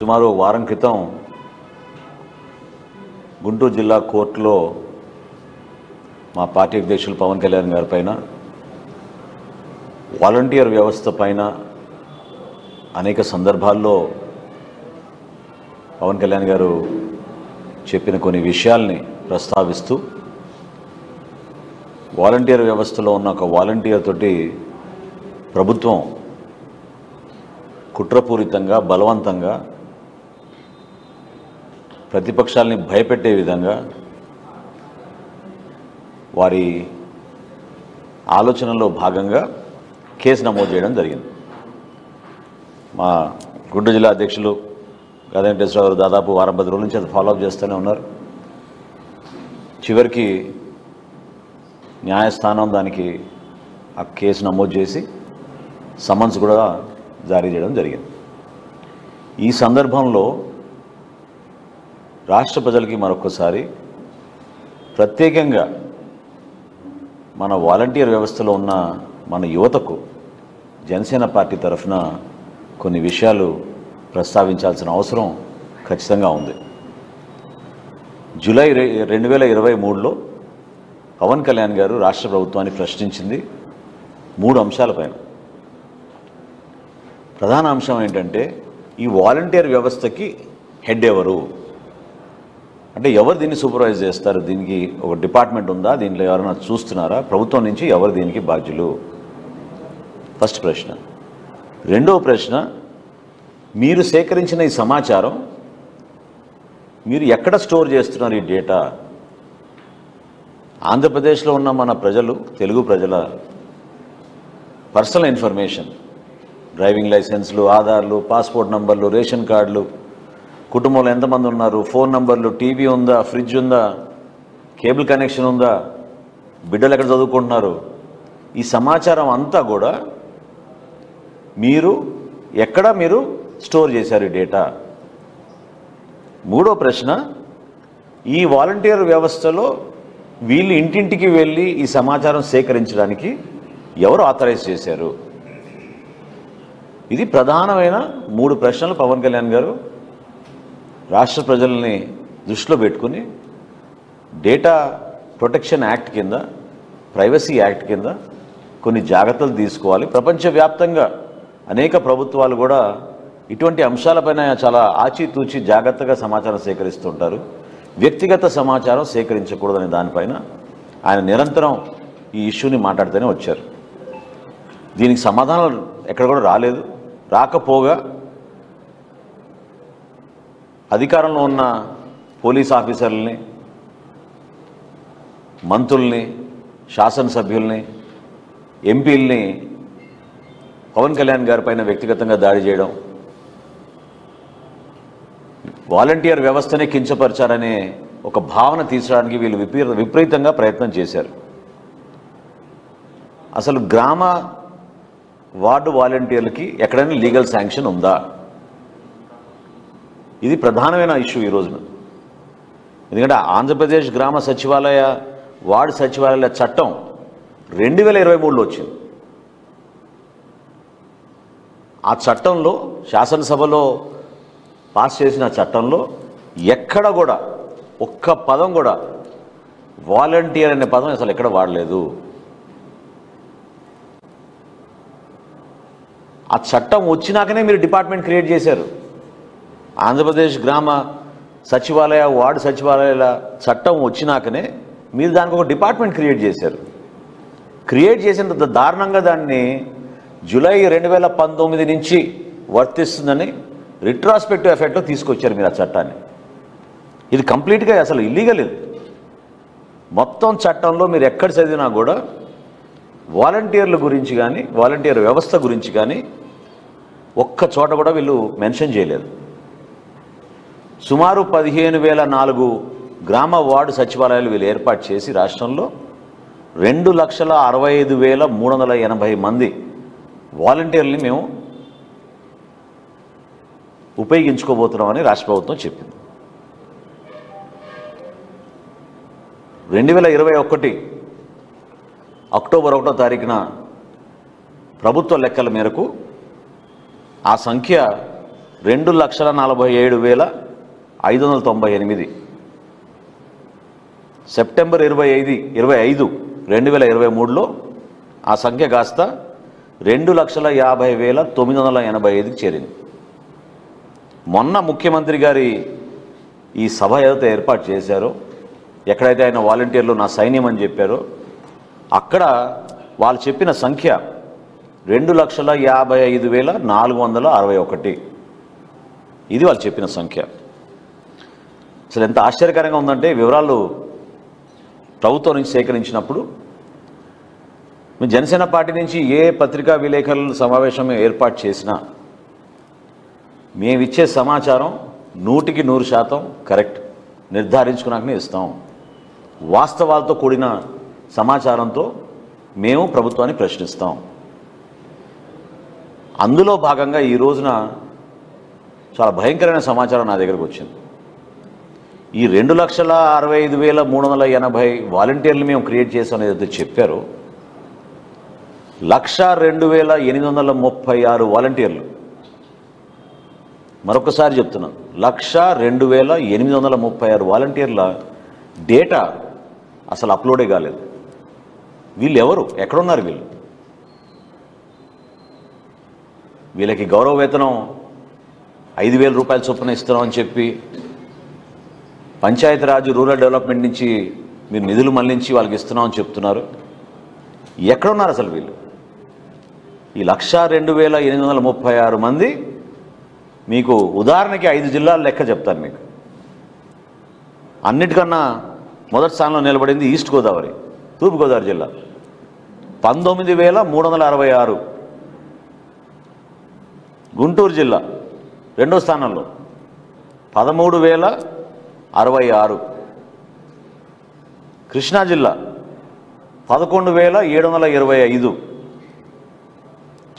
సుమారు వారం క్రితం గుంటూరు జిల్లా కోర్టులో మా పార్టీ అధ్యక్షులు పవన్ కళ్యాణ్ గారి పైన వాలంటీర్ వ్యవస్థ పైన అనేక సందర్భాల్లో పవన్ కళ్యాణ్ గారు చెప్పిన కొన్ని విషయాల్ని ప్రస్తావిస్తూ వాలంటీర్ వ్యవస్థలో ఉన్న ఒక వాలంటీర్ తోటి ప్రభుత్వం కుట్రపూరితంగా బలవంతంగా ప్రతిపక్షాలని భయపెట్టే విధంగా వారి ఆలోచనలో భాగంగా కేసు నమోదు చేయడం జరిగింది. మా గుంటూరు జిల్లా అధ్యక్షులు గదా వెంకటేశ్వరరావు గారు దాదాపు వారం 10 రోజుల నుంచి అది ఫాలోఅప్ చేస్తూనే ఉన్నారు. చివరికి న్యాయస్థానం దానికి ఆ కేసు నమోదు చేసి సమన్స్ కూడా జారీ చేయడం జరిగింది. ఈ సందర్భంలో రాష్ట్ర ప్రజలకి మరొకసారి ప్రత్యేకంగా మన వాలంటీర్ వ్యవస్థలో ఉన్న మన యువతకు జనసేన పార్టీ తరఫున కొన్ని విషయాలు ప్రస్తావించాల్సిన అవసరం ఖచ్చితంగా ఉంది. జూలై 2023లో పవన్ కళ్యాణ్ గారు రాష్ట్ర ప్రభుత్వాన్ని ప్రశ్నించింది 3 అంశాలపైన. ప్రధాన అంశం ఏంటంటే ఈ వాలంటీర్ వ్యవస్థకి హెడ్ ఎవరు, అంటే ఎవరు దీన్ని సూపర్వైజ్ చేస్తారు, దీనికి ఒక డిపార్ట్మెంట్ ఉందా, దీంట్లో ఎవరైనా చూస్తున్నారా, ప్రభుత్వం నుంచి ఎవరు దీనికి బాధ్యులు, ఫస్ట్ ప్రశ్న. రెండవ ప్రశ్న, మీరు సేకరించిన ఈ సమాచారం మీరు ఎక్కడ స్టోర్ చేస్తున్నారు ఈ డేటా? ఆంధ్రప్రదేశ్లో ఉన్న మన ప్రజలు, తెలుగు ప్రజల పర్సనల్ ఇన్ఫర్మేషన్, డ్రైవింగ్ లైసెన్స్లు, ఆధార్లు, పాస్పోర్ట్ నంబర్లు, రేషన్ కార్డులు, కుటుంబంలో ఎంతమంది ఉన్నారు, ఫోన్ నంబర్లు, టీవీ ఉందా, ఫ్రిడ్జ్ ఉందా, కేబుల్ కనెక్షన్ ఉందా, బిడ్డలు ఎక్కడ చదువుకుంటున్నారు, ఈ సమాచారం అంతా కూడా మీరు ఎక్కడ స్టోర్ చేశారు ఈ డేటా? మూడో ప్రశ్న, ఈ వాలంటీర్ వ్యవస్థలో వీళ్ళు ఇంటింటికి వెళ్ళి ఈ సమాచారం సేకరించడానికి ఎవరు ఆథరైజ్ చేశారు? ఇది ప్రధానమైన 3 ప్రశ్నలు పవన్ కళ్యాణ్ గారు రాష్ట్ర ప్రజల్ని దృష్టిలో పెట్టుకుని డేటా ప్రొటెక్షన్ యాక్ట్ కింద, ప్రైవసీ యాక్ట్ కింద కొన్ని జాగ్రత్తలు తీసుకోవాలి. ప్రపంచవ్యాప్తంగా అనేక ప్రభుత్వాలు కూడా ఇటువంటి అంశాలపైన చాలా ఆచితూచి జాగ్రత్తగా సమాచారం సేకరిస్తుంటారు. వ్యక్తిగత సమాచారం సేకరించకూడదనే దానిపైన ఆయన నిరంతరం ఈ ఇష్యూని మాట్లాడుతూనే వచ్చారు. దీనికి సమాధానం ఎక్కడ కూడా రాలేదు. రాకపోగా అధికారంలో ఉన్న పోలీస్ ఆఫీసర్లని, మంత్రుల్ని, శాసనసభ్యుల్ని, ఎంపీల్ని పవన్ కళ్యాణ్ గారి పైన వ్యక్తిగతంగా దాడి చేయడం, వాలంటీర్ వ్యవస్థనే కించపరిచారనే ఒక భావన తీర్చడానికి వీళ్ళు విపరీతంగా ప్రయత్నం చేశారు. అసలు గ్రామ వార్డు వాలంటీర్లకి ఎక్కడైనా లీగల్ శాంక్షన్ ఉందా? ఇది ప్రధానమైన ఇష్యూ ఈ రోజున. ఎందుకంటే ఆంధ్రప్రదేశ్ గ్రామ సచివాలయ, వార్డు సచివాలయాల చట్టం 2023లో వచ్చింది. ఆ చట్టంలో, శాసనసభలో పాస్ చేసిన చట్టంలో ఎక్కడ కూడా ఒక్క పదం కూడా వాలంటీర్ అనే పదం అసలు ఎక్కడ వాడలేదు. ఆ చట్టం వచ్చినాకనే మీరు డిపార్ట్మెంట్ క్రియేట్ చేశారు. ఆంధ్రప్రదేశ్ గ్రామ సచివాలయ, వార్డు సచివాలయాల చట్టం వచ్చినాకనే మీరు దానికి ఒక డిపార్ట్మెంట్ క్రియేట్ చేశారు. క్రియేట్ చేసినంత దారుణంగా దాన్ని జూలై 2019 నుంచి వర్తిస్తుందని రిట్రాస్పెక్టివ్ ఎఫెక్ట్లో తీసుకొచ్చారు మీరు ఆ చట్టాన్ని. ఇది కంప్లీట్గా అసలు ఇల్లీగల్. ఇది మొత్తం చట్టంలో మీరు ఎక్కడ చదివినా కూడా వాలంటీర్ల గురించి కానీ, వాలంటీర్ వ్యవస్థ గురించి కానీ ఒక్క చోట కూడా వీళ్ళు మెన్షన్ చేయలేదు. సుమారు 15,004 గ్రామ వార్డు సచివాలయాలు వీళ్ళు ఏర్పాటు చేసి రాష్ట్రంలో 2,65,380 మంది వాలంటీర్లని మేము ఉపయోగించుకోబోతున్నామని రాష్ట్ర ప్రభుత్వం చెప్పింది. 2021 అక్టోబర్ 1వ తారీఖున ప్రభుత్వ లెక్కల మేరకు ఆ సంఖ్య 2,47,598. సెప్టెంబర్ 25, 2023లో ఆ సంఖ్య కాస్త 2,50,985కి చేరింది. మొన్న ముఖ్యమంత్రి గారి ఈ సభ ఏదైతే ఏర్పాటు చేశారో, ఎక్కడైతే ఆయన వాలంటీర్లు నా సైన్యం అని చెప్పారో, అక్కడ వాళ్ళు చెప్పిన సంఖ్య 2,55,461. ఇది వాళ్ళు చెప్పిన సంఖ్య. అసలు ఎంత ఆశ్చర్యకరంగా ఉందంటే, వివరాలు ప్రభుత్వం నుంచి సేకరించినప్పుడు మీ జనసేన పార్టీ నుంచి ఏ పత్రికా విలేకరుల సమావేశం ఏర్పాటు చేసినా మేమిచ్చే సమాచారం 100% కరెక్ట్, నిర్ధారించుకున్నాకనే ఇస్తాం. వాస్తవాలతో కూడిన సమాచారంతో మేము ప్రభుత్వాన్ని ప్రశ్నిస్తాం. అందులో భాగంగా ఈ రోజున చాలా భయంకరమైన సమాచారం నా దగ్గరకు వచ్చింది. ఈ 2,65,380 వాలంటీర్లు మేము క్రియేట్ చేసాం ఏదైతే చెప్పారో, 1,02,836 వాలంటీర్లు, మరొకసారి చెప్తున్నాను, 1,02,836 వాలంటీర్ల డేటా అసలు అప్లోడే కాలేదు. వీళ్ళు ఎవరు? ఎక్కడున్నారు వీళ్ళు? వీళ్ళకి గౌరవ వేతనం 5,000 రూపాయల చొప్పున ఇస్తున్నామని చెప్పి పంచాయతీరాజ్ రూరల్ డెవలప్మెంట్ నుంచి మీరు నిధులు మళ్లించి వాళ్ళకి ఇస్తున్నామని చెప్తున్నారు. ఎక్కడున్నారు అసలు వీళ్ళు? ఈ 1,02,836 మంది, మీకు ఉదాహరణకి 5 జిల్లాల లెక్క చెప్తాను మీకు. అన్నిటికన్నా మొదటి స్థానంలో నిలబడింది ఈస్ట్ గోదావరి, తూర్పుగోదావరి జిల్లా, 19,366. గుంటూరు జిల్లా రెండో స్థానంలో 13,066. కృష్ణా జిల్లా 11,725.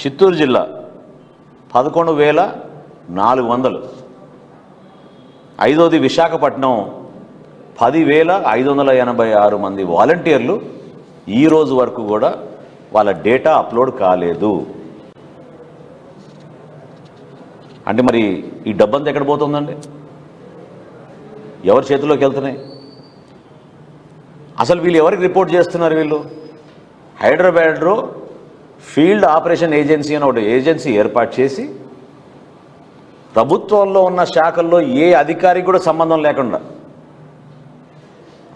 చిత్తూరు జిల్లా 11,400. ఐదోది విశాఖపట్నం 10,586 మంది వాలంటీర్లు ఈ రోజు వరకు కూడా వాళ్ళ డేటా అప్లోడ్ కాలేదు. అంటే మరి ఈ డబ్బంతా ఎక్కడ పోతుందండి? ఎవరి చేతిలోకి వెళ్తున్నాయి? అసలు వీళ్ళు ఎవరికి రిపోర్ట్ చేస్తున్నారు? వీళ్ళు హైదరాబాద్లో ఫీల్డ్ ఆపరేషన్ ఏజెన్సీ అని ఒకటి ఏజెన్సీ ఏర్పాటు చేసి, ప్రభుత్వంలో ఉన్న శాఖల్లో ఏ అధికారికి కూడా సంబంధం లేకుండా,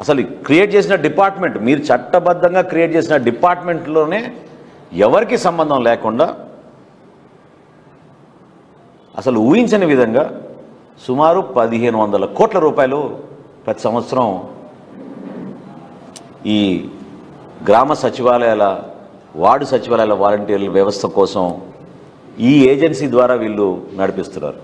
అసలు క్రియేట్ చేసిన డిపార్ట్మెంట్, మీరు చట్టబద్ధంగా క్రియేట్ చేసిన డిపార్ట్మెంట్లోనే ఎవరికి సంబంధం లేకుండా, అసలు ఊహించని విధంగా సుమారు 1,500 కోట్ల రూపాయలు ప్రతి సంవత్సరం ఈ గ్రామ సచివాలయాల, వార్డు సచివాలయాల వాలంటీర్ల వ్యవస్థ కోసం ఈ ఏజెన్సీ ద్వారా వీళ్ళు నడిపిస్తున్నారు.